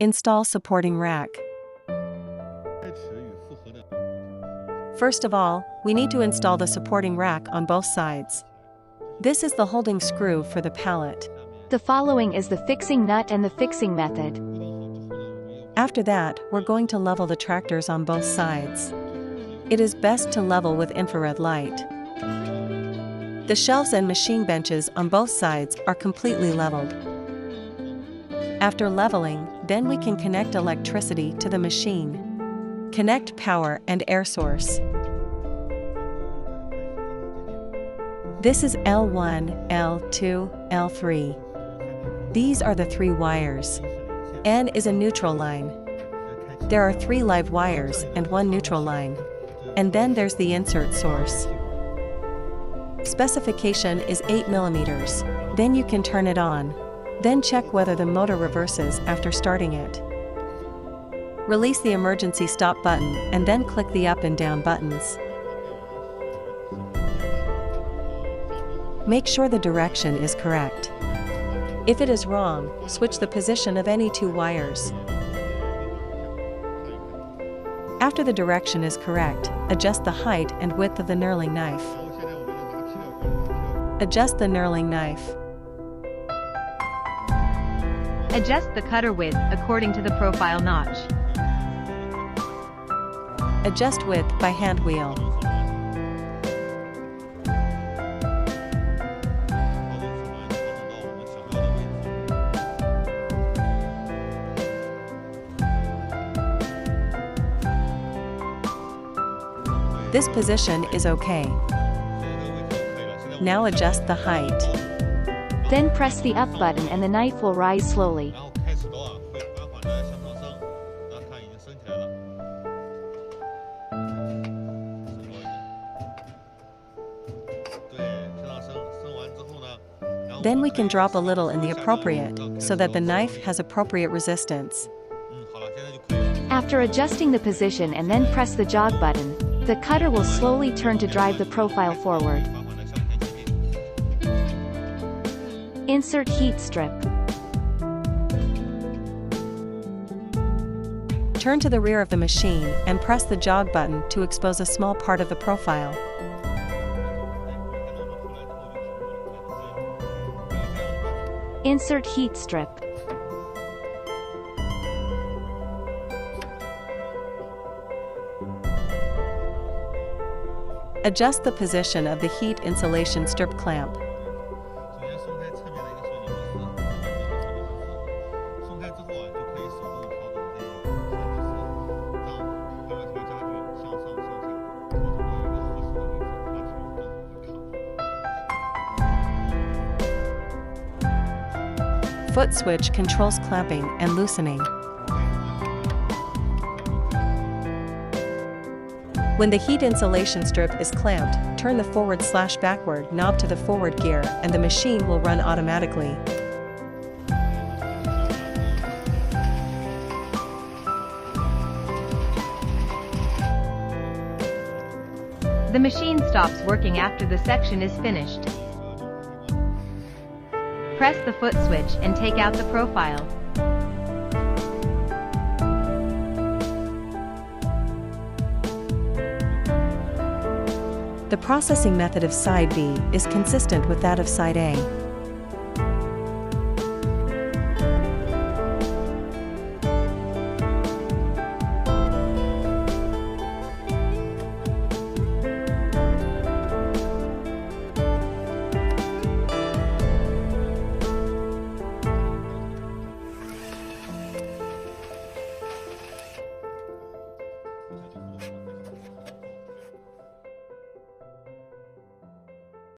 Install supporting rack. First of all, we need to install the supporting rack on both sides. This is the holding screw for the pallet. The following is the fixing nut and the fixing method. After that, we're going to level the tractors on both sides. It is best to level with infrared light. The shelves and machine benches on both sides are completely leveled. After leveling, then we can connect electricity to the machine. Connect power and air source. This is L1, L2, L3. These are the 3 wires. N is a neutral line. There are 3 live wires and 1 neutral line. And then there's the insert source. Specification is 8 mm. Then you can turn it on. Then check whether the motor reverses after starting it. Release the emergency stop button and then click the up and down buttons. Make sure the direction is correct. If it is wrong, switch the position of any 2 wires. After the direction is correct, adjust the height and width of the knurling knife. Adjust the knurling knife. Adjust the cutter width according to the profile notch. Adjust width by hand wheel. This position is okay. Now adjust the height. Then press the up button and the knife will rise slowly. Then we can drop a little in the appropriate, so that the knife has appropriate resistance. After adjusting the position and then press the jog button, the cutter will slowly turn to drive the profile forward. Insert heat strip. Turn to the rear of the machine and press the jog button to expose a small part of the profile. Insert heat strip. Adjust the position of the heat insulation strip clamp. Foot switch controls clamping and loosening. When the heat insulation strip is clamped, turn the forward/backward knob to the forward gear and the machine will run automatically. The machine stops working after the section is finished. Press the foot switch and take out the profile. The processing method of side B is consistent with that of side A.